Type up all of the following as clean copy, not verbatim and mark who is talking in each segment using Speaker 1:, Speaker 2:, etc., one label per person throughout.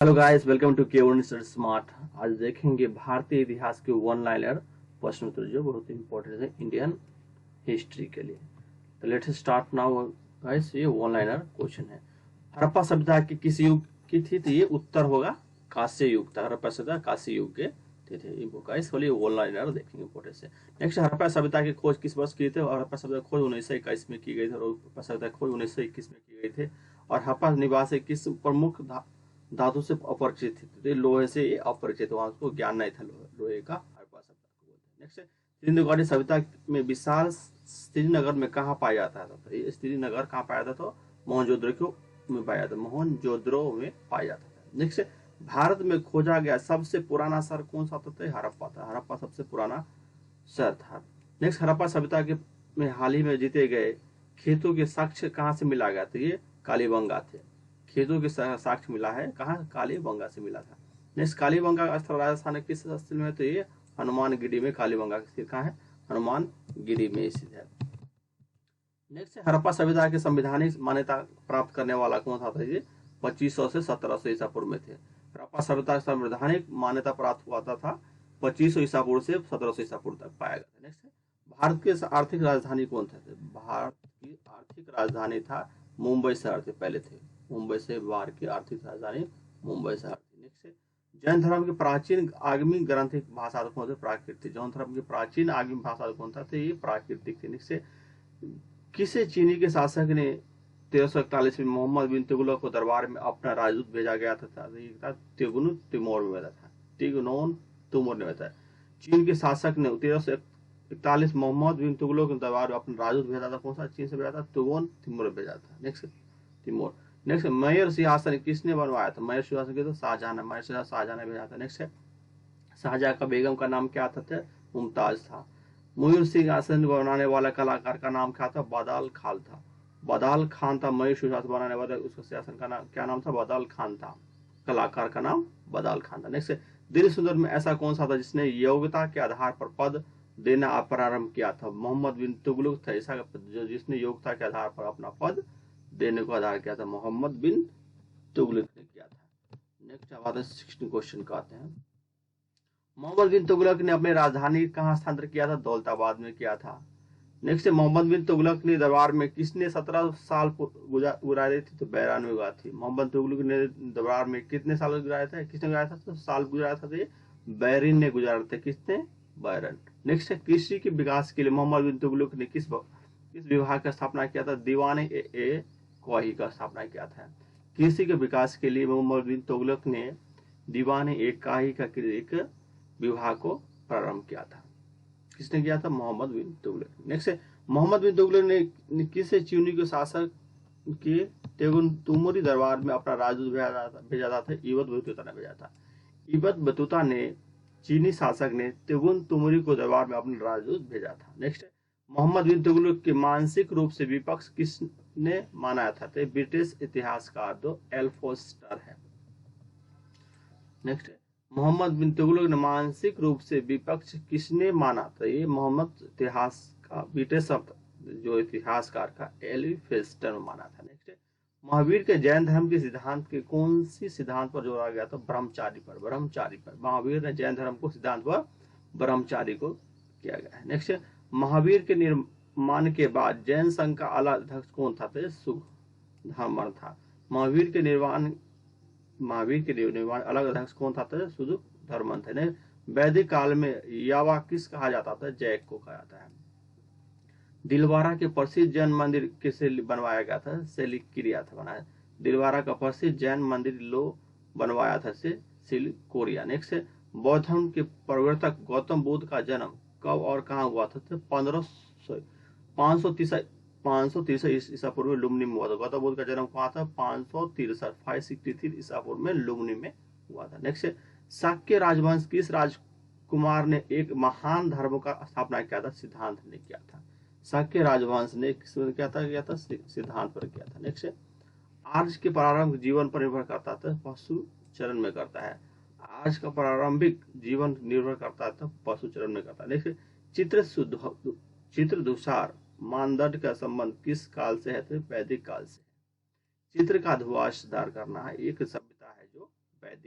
Speaker 1: Hello guys, welcome to के smart. आज देखेंगे भारतीय इतिहास के वन लाइनर प्रश्न उत्तर जो बहुत इंपॉर्टेंट है इंडियन हिस्ट्री के लिए। तो लेट्स स्टार्ट नाउ गाइस। ये वन लाइनर क्वेश्चन है। हड़प्पा सभ्यता की किस युग की थी? तो ये उत्तर होगा कांस्य युग था। हड़प्पा सभ्यता कांस्य युग के थे। गाइस बोलिए वन लाइनर देखेंगे इंपॉर्टेंट से। नेक्स्ट, हड़प्पा सभ्यता की खोज किस वर्ष की थी? और हड़प्पा सभ्यता खोज 1921 में की गई थी और हड़प्पा सभ्यता खोज 1921 में की गई थी। और हड़प्पा निवासी किस प्रमुख धातु से अपरिचित थे? तो लोहे से ये अपरिचित, वहां उसको ज्ञान नहीं था लोहे का। हड़प्पा सभ्यता को बोलते हैं। नेक्स्ट, सिंधुघाटी सभ्यता में विशाल श्रीनगर में कहाँ पाया जाता था? तो ये श्रीनगर कहाँ पाया जाता? तो मोहनजोदड़ो में पाया जाता, मोहनजोदड़ो में पाया जाता था। नेक्स्ट, भारत में खोजा गया सबसे पुराना शहर कौन सा था? तो हड़प्पा था। हड़प्पा सबसे पुराना शहर था। नेक्स्ट, हड़प्पा सभ्यता के में हाल ही में जीते गए खेतों के साक्ष्य कहाँ से मिला गया? तो ये कालीबंगा थे। खेतों के साक्ष्य मिला है कहाँ? कालीबंगा से मिला था। नेक्स्ट, कालीबंगा का स्थल राजस्थान के किस स्थल में है? तो ये हनुमानगिरी में कालीबंगा स्थित कहाँ है? हनुमानगिरी में स्थित है। नेक्स्ट, हड़प्पा सभ्यता की संवैधानिक मान्यता प्राप्त करने वाला कौन था? ये 2500 से 1700 ईसा पूर्व में थे। हड़प्पा सभ्यता संवैधानिक मान्यता प्राप्त हुआ था 2500 ईसा पूर्व से 1700 ईसा पूर्व तक पाया गया था। नेक्स्ट, भारत की आर्थिक राजधानी कौन था? भारत की आर्थिक राजधानी था मुंबई शहर थे, पहले थे। मुंबई से बाहर की आर्थिक राजधानी मुंबई शहर थी। नेक्स्ट, जैन धर्म के प्राचीन आगमी ग्रंथिक भाषा कौन थे? प्राकृतिक। जैन धर्म की प्राचीन आगमी भाषा कौन था? तो ये प्राकृतिक थी। नेक्स्ट, किसे चीनी के शासक ने 1341 में मोहम्मद बिन तुगलक को दरबार में अपना राजदूत भेजा गया था? तिगुन तिमोर में भेजा था। तिगनोन तिमोर ने भेजा। चीन के शासक ने 1341 मोहम्मद बिन तुगलक के दरबार में अपना राजदूत भेजा था। कौन सा चीन से भेजा था? तुगोन तिमोर भेजा था। Next, Timor. नेक्स्ट, मैयर सिंहासन किसने बनवाया था? मैयर सिंहासन के तो शाहजहां ने, मैयर सिंहासन शाहजहां ने भेजा था। नेक्स्ट है, शाहजहां का बेगम का नाम क्या था? मुमताज था। मयूर सिंहासन बनाने वाला कलाकार का नाम क्या था? बदाल खान था। बदाल खान था मयूर सिंहासन बनाने वाला, उसका सिंहासन का नाम क्या नाम था? बदाल खान था। कलाकार का नाम बदाल खान था। नेक्स्ट, दिल सुंदर में ऐसा कौन सा था जिसने योग्यता के आधार पर पद देना प्रारंभ किया था? मोहम्मद बिन तुगलक था ऐसा जो जिसने योग्यता के आधार पर अपना पद देने को आधार किया था। मोहम्मद बिन तुगलक ने किया था। नेक्स्ट, अब आते हैं 16 क्वेश्चन का आते हैं। मोहम्मद बिन तुगलक ने अपनी राजधानी कहाँ स्थानांतर किया था? दौलताबाद में किया था। नेक्स्ट, मोहम्मद बिन तुगलक ने दरबार में किसने 17 साल गुजारे थे? तो बैरान में गुजारी थी। मोहम्मद तुगलक ने दरबार में कितने साल गुजारे थे? किसने गुजारा था? तो साल गुजारा था। तो ये बैरिन ने गुजारा था। किसने? बैरन। नेक्स्ट है, कृषि के विकास के लिए मोहम्मद बिन तुगलक ने किस विभाग का स्थापना किया था? दीवान ए क्वाही का स्थापना किया था। कृषि के विकास के लिए मोहम्मद बिन तुगलक ने दीवान ए काही का एक विवाह को प्रारंभ किया था। किसने किया था? मोहम्मद बिन तुगलक। नेक्स्ट है, मोहम्मद बिन तुगलक ने किस चीनी के शासक के तेगुन तुमरी दरबार में अपना राजदूत भेजा था? इबत बतूता ने भेजा था। इबत बतूता ने चीनी शासक ने तेगुन तुमरी को दरबार में अपना राजदूत भेजा था। नेक्स्ट है, मोहम्मद बिन तुगलक के मानसिक रूप से विपक्ष किसने माना था? तो ब्रिटिश इतिहासकार दो एल्फोस्टर है। नेक्स्ट, मोहम्मद बिन तुगलक ने मानसिक रूप से विपक्ष किसने माना? तो ये मोहम्मद इतिहास का ब्रिटिश जो इतिहासकार का एल्फोस्टर माना था। नेक्स्ट, महावीर के जैन धर्म के सिद्धांत के कौन सी सिद्धांत पर जोड़ा गया था? ब्रह्मचारी पर। ब्रह्मचारी पर महावीर ने जैन धर्म को सिद्धांत पर ब्रह्मचारी को किया गया है। नेक्स्ट, महावीर के निर्माण के बाद जैन संघ का अलग अध्यक्ष कौन था? तो सुधर्मन था। महावीर के निर्माण अलग अध्यक्ष कौन था? तो सुधर्मन थे। वैदिक काल में यावा किस कहा जाता था? जैक को कहा जाता है। दिलवारा के प्रसिद्ध जैन मंदिर किसे बनवाया गया था? सिलिकोरिया था बनाया। दिलवारा का प्रसिद्ध जैन मंदिर लो बनवाया था से सिलिकोरिया। नेक्स्ट, बौद्ध धर्म के प्रवर्तक गौतम बुद्ध का जन्म कब और कहाँ हुआ था? तो 563 ईसा पूर्व में लुम्नी में हुआ था। गौतम बुद्ध का जन्म कहाँ था? 563 ईसा पूर्व में लुम्नी में हुआ था। नेक्स्ट, शाक्य राजवंश किस राजकुमार ने एक महान धर्म का स्थापना किया था? सिद्धांत ने किया था। शाक्य राजवंश ने किया था सिद्धांत पर किया था। नेक्स्ट, आर्य के प्रारंभिक जीवन पर निर्भर करता था? पशु चरण में करता है। आज का प्रारंभिक जीवन निर्भर करता था? पशु चरण में करता है। नेक्स्ट, चित्रदुसार मानदंड का संबंध किस काल से है? तो वैदिक काल से। चित्र का ध्रुवा सुधार करना है एक सभ्यता है जो वैदिक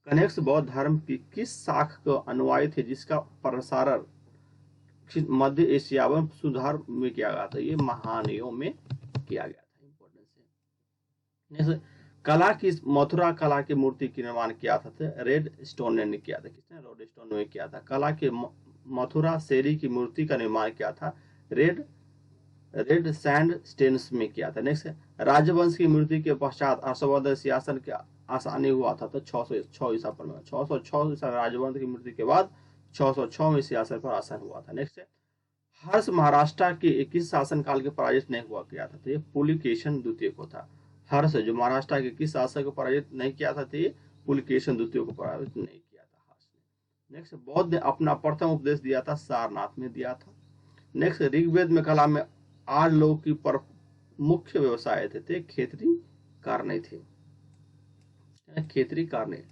Speaker 1: कनेक्स बौद्ध धर्म की किस शाख को अनुयायी थे जिसका प्रसारण मध्य एशिया व सुधार में किया गया था? ये महानियों में किया गया था। इंपॉर्टेंस है। नेक्स्ट, कला की मथुरा कला की मूर्ति की निर्माण किया था? रेड स्टोन ने किया था। किसने? रेड स्टोन ने किया था। कला के मथुरा शेरी की मूर्ति का निर्माण किया था? रेड सैंड स्टेन्स में किया था। नेक्स्ट, राजवंश की मृत्यु के पश्चात हर्षवर्धन सिंहासन के आसानी हुआ था? तो 606 ईसा पर में 606 ईसा राजवंश की मृत्यु के बाद 606 में सिंहासन पर आसन हुआ था। नेक्स्ट, हर्ष महाराष्ट्र के किस शासन काल के पराजित नहीं हुआ किया था? तो ये पुलिकेशन द्वितीय को था। हर्ष जो महाराष्ट्र के किस शासक को पराजित नहीं किया था? तो ये पुलिकेशन द्वितीय को पराजित नहीं किया था हर्ष ने। नेक्स्ट, बौद्ध ने अपना प्रथम उपदेश दिया था? सारनाथ में दिया था। नेक्स्ट, ऋग्वेद में कला में आज लोगों की मुख्य व्यवसाय थे? खेती करने थे। खेती करने।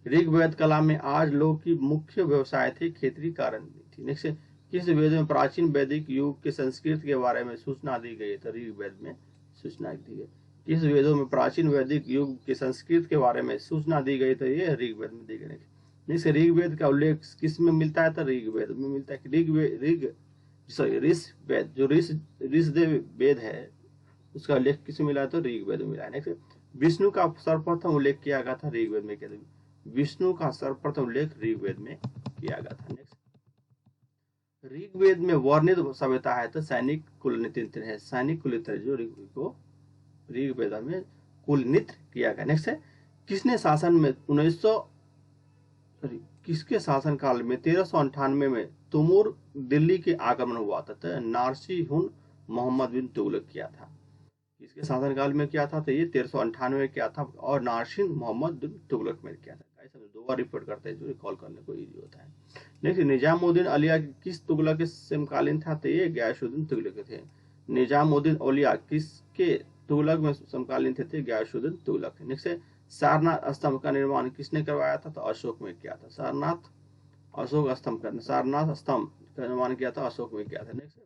Speaker 1: ऋग्वेद कला में आज लोगों की मुख्य व्यवसाय थे? खेती करने थी। नेक्स्ट, किस वेद में प्राचीन वैदिक युग के संस्कृत के बारे में सूचना दी गई? तो ऋग्वेद में सूचना दी गई। किस वेदों में प्राचीन वैदिक युग के संस्कृत के बारे में सूचना दी गई? तो ये ऋग्वेद में दी गई। नेक्स्ट, ऋग्वेद का उल्लेख किस में मिलता है? तो ऋग्वेद में मिलता है। ऋग्वेद जो ऋषदेव वेद है उसका उल्लेख किस में मिला है? तो ऋग्वेद में मिला है। नेक्स्ट, विष्णु का सर्वप्रथम उल्लेख किया गया था? ऋग्वेद में किया था। विष्णु का सर्वप्रथम उल्लेख ऋग्वेद में किया गया था। नेक्स्ट, ऋग्वेद में वर्णित सभ्यता है? तो सैनिक कुलनीति है। सैनिक कुलनीति जो ऋग्वेद में कुलनीति किया गया। नेक्स्ट है, किसने शासन में किसके शासन काल में 1398 में तैमूर दिल्ली के आगमन हुआ था? तो नारसिहुन मोहम्मद बिन तुगलक किया था। किसके शासन काल में किया था? तो ये 1398 में किया था और नारसिन मोहम्मद बिन तुगलक में किया था। दो बार रिपोर्ट करते हैं जो रिकॉल करने को इजी होता है। नेक्स्ट, निजामुद्दीन औलिया किस तुगलक के समकालीन था? तो ये गयासुद्दीन तुगलक थे। निजामुद्दीन औलिया किसके तुगलक में समकालीन थे? गयासुद्दीन तुगलक। नेक्स्ट, सारनाथ स्तंभ का निर्माण किसने करवाया था? तो अशोक में किया था। सारनाथ स्तंभ का निर्माण किया था? अशोक में किया था। नेक्स्ट,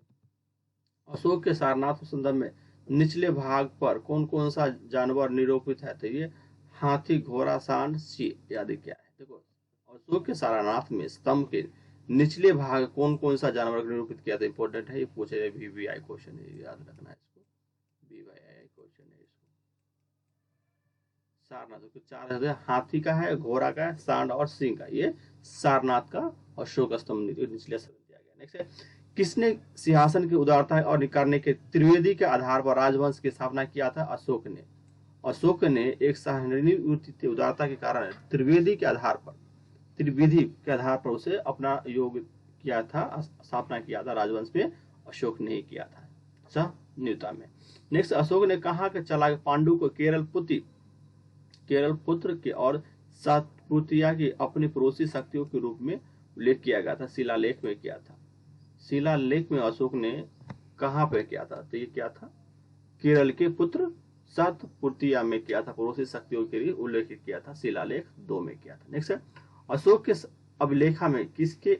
Speaker 1: अशोक के सारनाथ स्तंभ में निचले भाग पर कौन कौन सा जानवर निरूपित है? तो ये हाथी, घोड़ा, सांड, सिंह आदि क्या है? देखो, अशोक के सारनाथ में स्तंभ के निचले भाग कौन कौन सा जानवर निरूपित किया था? इंपॉर्टेंट है, ये पूछे VVI क्वेश्चन है, याद रखना है इसको। VVI क्वेश्चन है इसको। सारनाथ के 4 है, हाथी का है, घोड़ा का है, सांड और सिंह का। ये सारनाथ का अशोक स्तंभ निचले दिया गया। नेक्स्ट है, किसने सिंहासन की उदारता और करने के त्रिवेदी के आधार पर राजवंश की स्थापना किया था? अशोक ने। अशोक ने एक सहानुभूति उदारता के कारण त्रिवेदी के आधार पर उसे अपना योग किया था, स्थापना किया था राजवंश में। अशोक ने किया था सहनीयता में। नेक्स्ट, अशोक ने कहा कि चला पांडु को केरल पुत्र के और सातपुतिया की अपनी पड़ोसी शक्तियों के रूप में उल्लेख किया गया था? शिलालेख में किया था। शिलालेख में अशोक ने कहां पे किया था? तो ये क्या था? केरल के पुत्र सातपुतिया में किया था, पड़ोसी शक्तियों के लिए उल्लेख किया था। शिलालेख 2 में किया था। नेक्स्ट, अशोक के अभिलेखा में किसके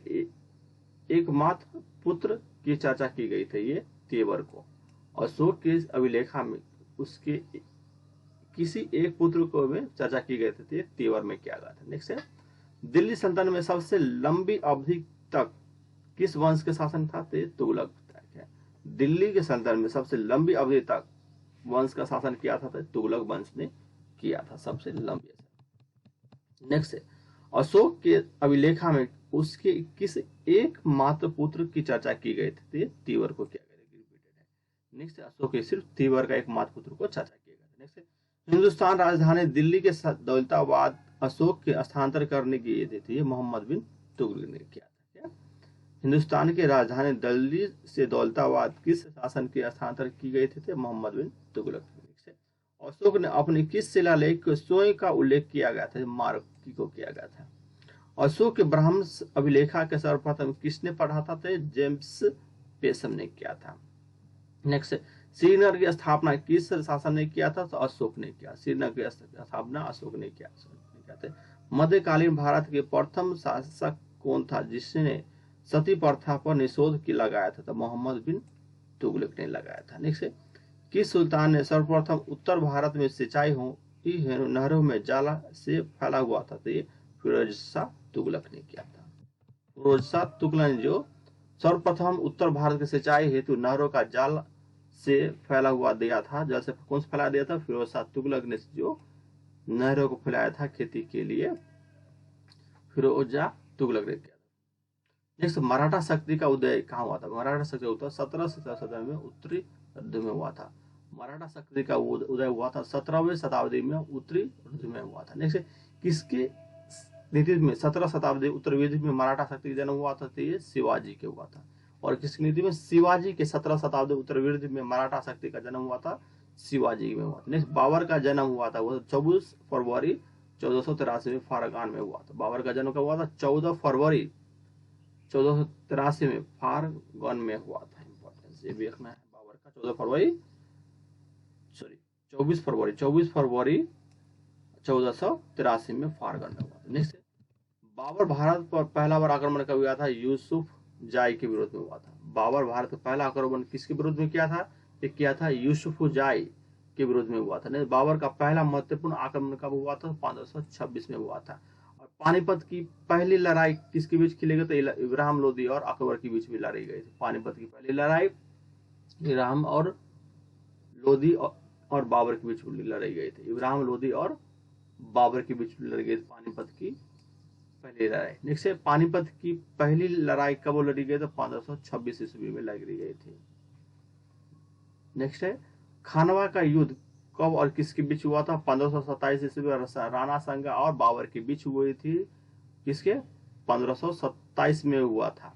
Speaker 1: एकमात्र पुत्र की चर्चा की गई थी? ये तेवर को। अशोक के अभिलेखा में उसके किसी एक पुत्र को में चर्चा की गई थी, तेवर में किया गया था। नेक्स्ट है, दिल्ली सल्तनत में सबसे लंबी अवधि तक किस वंश के शासन था? तुगलक। दिल्ली के सल्तनत में सबसे लंबी अवधि तक वंश का शासन किया था? तो तुगलक वंश ने किया था सबसे लंबी। नेक्स्ट है, अशोक के अभिलेखा में उसके किस एक मात्र पुत्र की चर्चा की गई थी? तीवर को किया गया। नेक्स्ट, अशोक के सिर्फ तीवर का एक मात्र पुत्र को चर्चा किया गया। नेक्स्ट, हिंदुस्तान राजधानी दिल्ली के दौलताबाद अशोक के स्थानांतर करने की थी? मोहम्मद बिन तुगलक ने किया था। हिंदुस्तान की राजधानी दिल्ली से दौलताबाद किस शासन की स्थानांतर की गई थी? मोहम्मद बिन तुगलक। अशोक ने अपने किस शिलालेख के स्वयं का उल्लेख किया गया था? मार्की को किया गया था। अशोक के ब्राह्मण अभिलेखा के सर्वप्रथम किसने पढ़ा था? जेम्स पेसम ने किया था। नेक्स्ट, श्रीनगर की स्थापना किस शासन ने किया था? तो अशोक ने किया। श्रीनगर की स्थापना अशोक ने किया। मध्यकालीन भारत के प्रथम शासक कौन था जिसने सती प्रथा पर निषेध की लगाया था? तो मोहम्मद बिन तुगलक ने लगाया था। नेक्स्ट, किस सुल्तान ने सर्वप्रथम उत्तर भारत में सिंचाई नहरों में जाला से फैला हुआ था? तो ये फिरोज शाह तुगलक ने किया था। फिरोज शाह तुगलक ने जो सर्वप्रथम उत्तर भारत के सिंचाई हेतु नहरों का जाल से फैला हुआ दिया था, जल से कौन सा फैला दिया था? फिरोज शाह तुगलक ने जो नहरों को फैलाया था खेती के लिए, फिरोज शाह तुगलक ने किया था। नेक्स्ट, मराठा शक्ति का उदय कहाँ हुआ था? मराठा शक्ति का उदय 17 में उत्तरी उर्दू में हुआ था। मराठा शक्ति का उदय हुआ था 17वीं शताब्दी में उत्तरी उर्दू में हुआ था। नेक्स्ट, किसके नेतृत्व में 17 शताब्दी उत्तरी में मराठा शक्ति का जन्म हुआ था? तो ये शिवाजी के हुआ था। और किसके नेतृत्व में? शिवाजी के 17 शताब्दी उत्तरी में मराठा शक्ति का जन्म हुआ था, शिवाजी में हुआ था। नेक्स्ट, बाबर का जन्म हुआ था वो 24 फरवरी 1483 में फारगान में हुआ था। बाबर का जन्म कब हुआ था? 14 फरवरी 1483 में फारगन में हुआ था। इंपॉर्टेंस ये भी रखना है, बाबर का 24 फरवरी 1483 में फारगन में हुआ था। नेक्स्ट, बाबर भारत पर पहला बार आक्रमण कब हुआ था? यूसुफ जाई के विरोध में हुआ था। बाबर भारत का पहला आक्रमण किसके विरोध में किया था? ये किया था यूसुफ जाई के विरोध में हुआ था। बाबर का पहला महत्वपूर्ण आक्रमण कब हुआ था? 1526 में हुआ था। और पानीपत की पहली लड़ाई किसके बीच खेली गई? तो इब्राहिम लोदी और अकबर के बीच में लड़ी गई थी। पानीपत की पहली लड़ाई इब्राहिम और लोदी और बाबर के बीच में लड़ी गई थी। इब्राहिम लोदी और बाबर के बीच में लड़ी गई थी पानीपत की पहली लड़ाई। नेक्स्ट है, पानीपत की पहली लड़ाई कब लड़ी गई? तो 1526 ईस्वी में लड़ी गई थी। नेक्स्ट है, खानवा का युद्ध कब और किसके बीच हुआ था? 1527 ईस्वी में राणा सांगा और बाबर के बीच हुई थी। किसके? 1527 में हुआ था।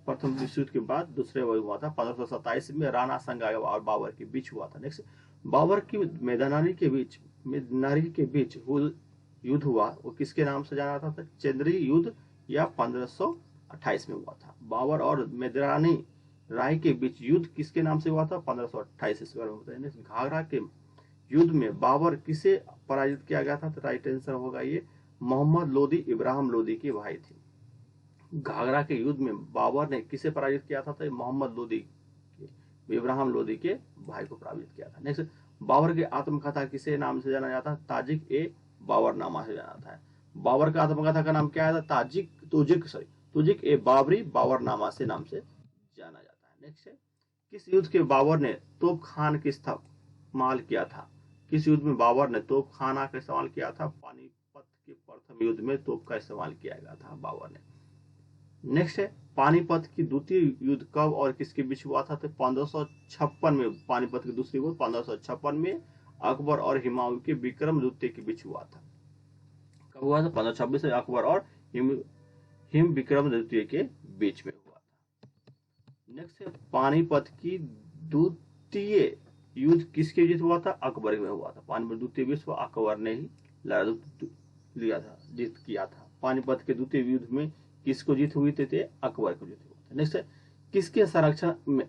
Speaker 1: प्रथम विश्व युद्ध के बाद दूसरे हुआ था 1527 में, राणा सांगा और बाबर के बीच हुआ था। नेक्स्ट, बाबर की मैदानारी के बीच युद्ध हुआ, वो किसके नाम से जाना था? चंद्री युद्ध या 1528 में हुआ था। बाबर और मैदानी राय के बीच युद्ध किसके नाम से हुआ था? 1528 ईस्वी में होता है। घाघरा के युद्ध में बाबर किसे पराजित किया गया था? तो राइट आंसर होगा ये मोहम्मद लोदी इब्राहिम लोदी के भाई थे। घाघरा के युद्ध में बाबर ने किसे पराजित किया था? तो मोहम्मद लोदी इब्राहिम लोदी के भाई को पराजित किया था। नेक्स्ट, बाबर की आत्मकथा किसे नाम से जाना जाता है? ताजिक ए बाबरनामा से जाना था। बाबर का आत्मकथा का नाम क्या है? तुजिक ए बाबरी बाबरनामा से नाम से जाना जाता है। नेक्स्ट है, किस युद्ध के बाबर ने तोप खान का इस्तेमाल किया था? किस युद्ध में बाबर ने तोप खाना का इस्तेमाल किया था? पानीपत के प्रथम युद्ध में तोप का इस्तेमाल किया गया था बाबर ने। नेक्स्ट है, पानीपत की द्वितीय युद्ध कब और किसके बीच हुआ था? तो 1556 में पानीपत की दूसरी युद्ध 1556 में अकबर और हुमायूं के विक्रम द्वितीय के बीच हुआ था। कब हुआ था? 1526 में अकबर और हिम विक्रम द्वितीय के बीच में हुआ था। नेक्स्ट है, पानीपत की द्वितीय युद्ध किसके बीच हुआ था? अकबर में हुआ था। पानीपत द्वितीय विश्व अकबर ने ही लिया था, जीत किया था। पानीपत के द्वितीय युद्ध में किसको जीत हुई थी? अकबर को जीत हुआ था। नेक्स्ट है, किसके संरक्षण में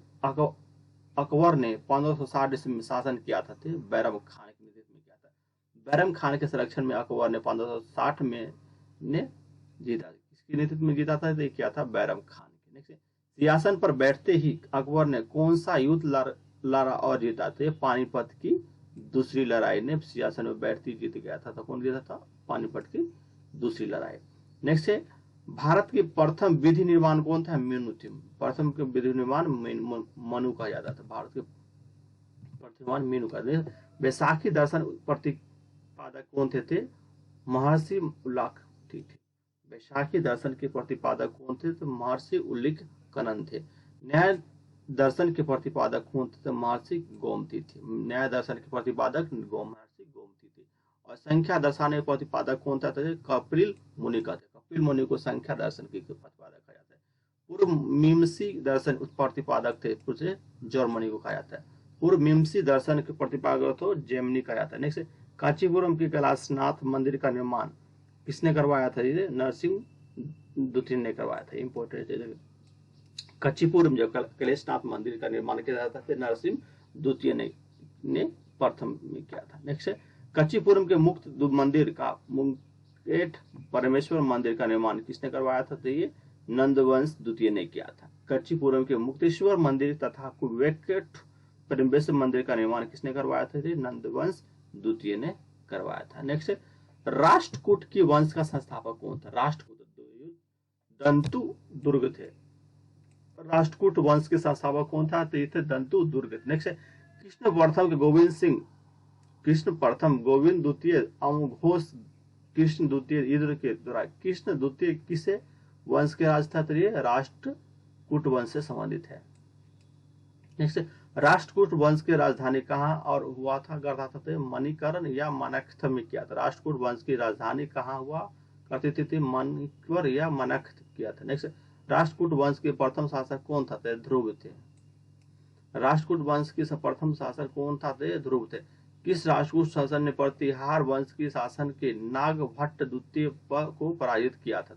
Speaker 1: अकबर ने 1560 ईस्वी में शासन किया था? बैरम खान के नेतृत्व में किया था। बैरम खान के संरक्षण में अकबर ने 1560 में ने जीता। किसके नेतृत्व में जीता था? किया था बैरम खान के। नेक्स्ट, सिंहासन पर बैठते ही अकबर ने कौन सा युद्ध लड़ा और जीता? पानीपत की दूसरी लड़ाई ने सिंहासन में बैठती जीत गया था। तो कौन जीता था? पानीपत की दूसरी लड़ाई। नेक्स्ट है, भारत के प्रथम विधि निर्माण कौन था? मीनू थे। प्रथम के विधि निर्माण मनु कहा जाता था। भारत के प्रथम मीनू का। बैसाखी दर्शन प्रतिपादक कौन थे? महर्षि उल्लेख थे। बैसाखी दर्शन के प्रतिपादक कौन थे? तो महर्षि उल्लेख कनन थे। न्याय दर्शन के प्रतिपादक कौन थे? तो महर्षि गोमती थे। न्याय दर्शन के प्रतिपादक महर्षि गोमती थे। और संख्या दर्शन के प्रतिपादक कौन था? कपिल मुनि का थे। कपिल मुनि को संख्या दर्शन के प्रतिपादक कहा जाता है। पूर्व मीमांसी दर्शन प्रतिपादक थे, जर्मनी को कहा जाता है। पूर्व मीमांसी दर्शन के प्रतिपादक तो जेमिनी कहा जाता है। नेक्स्ट, कांचीपुरम के कैलाशनाथ मंदिर का निर्माण किसने करवाया था? नरसिंह द्वितीय ने करवाया था। इंपोर्टेंट, कांचीपुरम जो कैलाशनाथ मंदिर का निर्माण किया जाता था, नरसिंह द्वितीय ने प्रथम में किया था। नेक्स्ट, कांचीपुरम के मुक्त मंदिर का मुकेट परमेश्वर मंदिर का निर्माण किसने करवाया था? तो ये नंदवंश द्वितीय ने किया था। कांचीपुरम के मुक्तेश्वर मंदिर तथा कुवेट परमेश्वर मंदिर का निर्माण किसने करवाया था? नंदवंश द्वितीय ने करवाया था। नेक्स्ट, राष्ट्रकूट की वंश का संस्थापक कौन था? राष्ट्रकूट दंतु दुर्ग थे। राष्ट्रकूट वंश के संस्थापक कौन था? तो ये थे दंतु दुर्ग। नेक्स्ट है कृष्ण प्रथम के गोविंद सिंह, कृष्ण प्रथम, गोविंद द्वितीय, अमघोष, कृष्ण द्वितीय, इंद्र के द्वारा। कृष्ण द्वितीय किसे वंश के राज था? तो ये राष्ट्रकूट वंश से संबंधित है। नेक्स्ट राष्ट्रकूट वंश की राजधानी कहाँ और हुआ था करता था? मणिकर्ण या मनख्थ में किया था। राष्ट्रकूट वंश की राजधानी कहाँ हुआ करती थी? मणिकर्ण या मनख्थ किया था। नेक्स्ट राष्ट्रकूट वंश के प्रथम शासक कौन था? ध्रुव थे। राष्ट्रकूट वंश के प्रथम शासक कौन था? ध्रुव थे। किस राष्ट्रकूट शासन ने प्रतिहार वंश के शासन के नागभट्ट द्वितीय को पराजित किया था?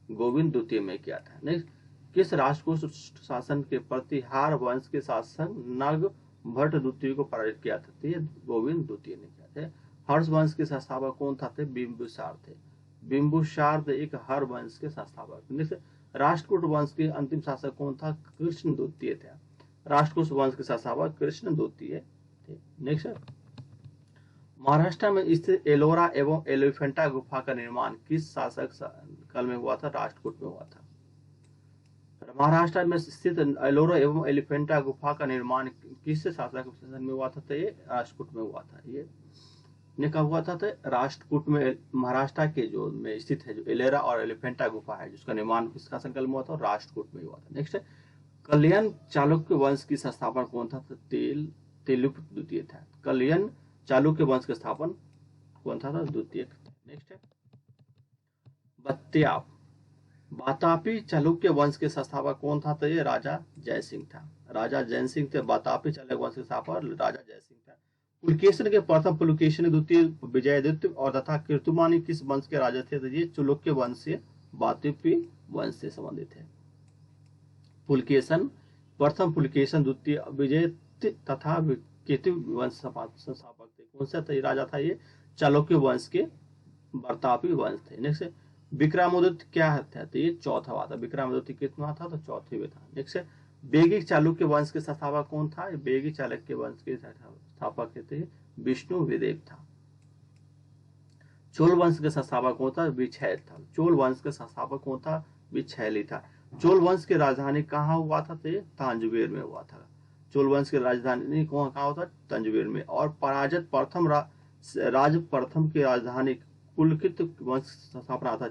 Speaker 1: गोविंद द्वितीय में किया था। नेक्स्ट किस राष्ट्रकूट शासन के प्रतिहार वंश के शासक नागभट्ट द्वितीय को पराजित किया था? गोविंद द्वितीय ने किया था। हर्ष वंश के संस्थापक कौन था? बिंबुसार थे। बिंबुसार एक हर वंश के संस्थापक। नेक्स्ट राष्ट्रकूट वंश के अंतिम शासक कौन था? कृष्ण द्वितीय थे। राष्ट्रकूट वंश के संस्थापक कृष्ण द्वितीय थे। नेक्स्ट महाराष्ट्र में स्थित एलोरा एवं एलिफेंटा गुफा का निर्माण किस शासक काल में हुआ था? राष्ट्रकूट में हुआ था। महाराष्ट्र में स्थित एलोरा एवं एलिफेंटा गुफा का निर्माण किस शासक शासन में हुआ था? तो ये राष्ट्रकूट में हुआ था। ये ने कहा हुआ था? तो राष्ट्रकूट में महाराष्ट्र के जो में स्थित है जो एलोरा और एलिफेंटा गुफा है जिसका निर्माण किस शासन काल में हुआ था? राष्ट्रकूट में हुआ था। नेक्स्ट कल्याण चालुक्य वंश की संस्थापक कौन था? तेलुक द्वितीय था। कल्याण चालुक्य वंश के स्थापन कौन था? द्वितीय। नेक्स्ट है बत्याप, बातापी चालुक्य वंश के संस्थापक कौन था? तो ये राजा जयसिंह था। राजा जयसिंह थे। बातापी चालुक्य वंश के संस्थापक राजा जयसिंह था। पुलकेशन के प्रथम पुलकेशन द्वितीय विजयदत्त और तथा कीर्तिमानी किस वंश के राजा थे? तो ये चालुक्य वंश से बातापी वंश से संबंधित है। पुलकेशन प्रथम, पुलकेशन द्वितीय, विजय तथा कीर्ति वंश संस्थापक थे। कौन सा राजा था? ये चालुक्य वंश के प्रतापी वंश थे। नेक्स्ट विक्रमादित्य क्या था? तो ये चौथा हुआ था। विक्रमादित्य कितना था? तो चौथे में था। नेक्स्ट बेगी चालुक्य वंश के संस्थापक कौन था? बेगी चालुक्य वंश के संस्थापक थे विष्णु विदेव था। चोल वंश के संस्थापक कौन था? विछैल था। चोल वंश के संस्थापक कौन था? विछैली था। चोल वंश की राजधानी कहाँ हुआ था? तो तांजवेर में हुआ था। चोल वंश की राजधानी कहाँ हुआ था? तंजवेर में। और पराजित प्रथम राज प्रथम की राजधानी पुलकित वंश स्थापना था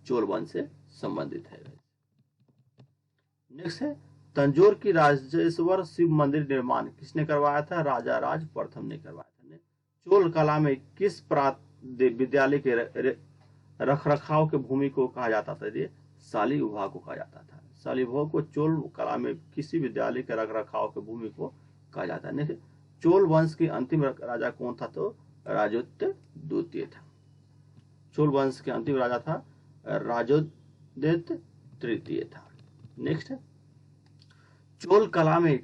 Speaker 1: चोल वंश से संबंधित है। नेक्स्ट है तंजौर की राजेश्वर शिव मंदिर निर्माण किसने करवाया था? राजा राज प्रथम ने करवाया था। चोल कला में किस विद्यालय के रख रखाव के भूमि को कहा जाता था? शाली विभाग को कहा जाता था। शाली विभाग को चोल कला में किसी विद्यालय के रख रखाव के भूमि को कहा जाता है। चोल वंश के अंतिम राजा कौन था? तो राजोत्य द्वितीय था। चोल वंश के अंतिम राजा था राजोदय तृतीय था। नेक्स्ट चोल कला में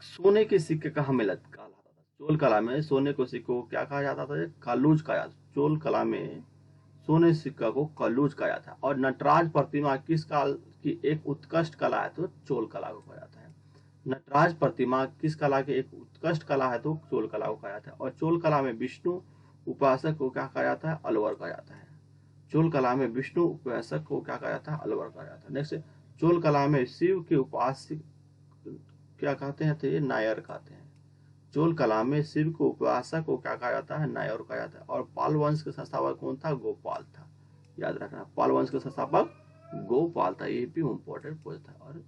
Speaker 1: सोने के सिक्के कहाँ मिलत कहा जाता था? चोल कला में सोने को सिक्के को क्या कहा जाता था? कलूज कहा जाता। चोल कला में सोने सिक्का को कलूज कहा जाता है। और नटराज प्रतिमा किस काल की एक उत्कृष्ट कला है? तो चोल कला को कहा जाता है। नटराज प्रतिमा किस कला की एक उत्कृष्ट कला है? तो चोल कला को कहा जाता है। और चोल कला में विष्णु उपासक को क्या कहा जाता है? अलवर कहा जाता है। चोल कला में विष्णु उपासक को क्या कहा जाता है? अलवर कहा जाता है। नेक्स्ट चोल कला में शिव के उपासक क्या कहते हैं? तो ये नायर कहते हैं। चोल कला में शिव को उपासक को क्या कहा जाता है? नायर कहा जाता है। और पाल वंश के संस्थापक कौन था? गोपाल था। याद रखना पाल वंश के संस्थापक गोपाल था। ये भी इम्पोर्टेंट पॉइंट था। और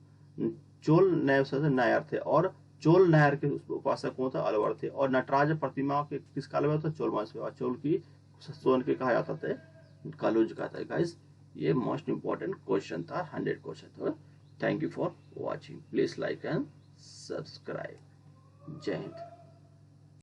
Speaker 1: चोल नायर थे। और चोल नायर के उपासक कौन था? अलवर थे। और नटराज प्रतिमा के किस काल में होता? चोल वंश में। और चोल की सोन के कहा जाता था कलुज का था। गाइस ये मोस्ट इंपोर्टेंट क्वेश्चन था। 100 क्वेश्चन था। Thank you for watching. Please like and subscribe. जय हिंद।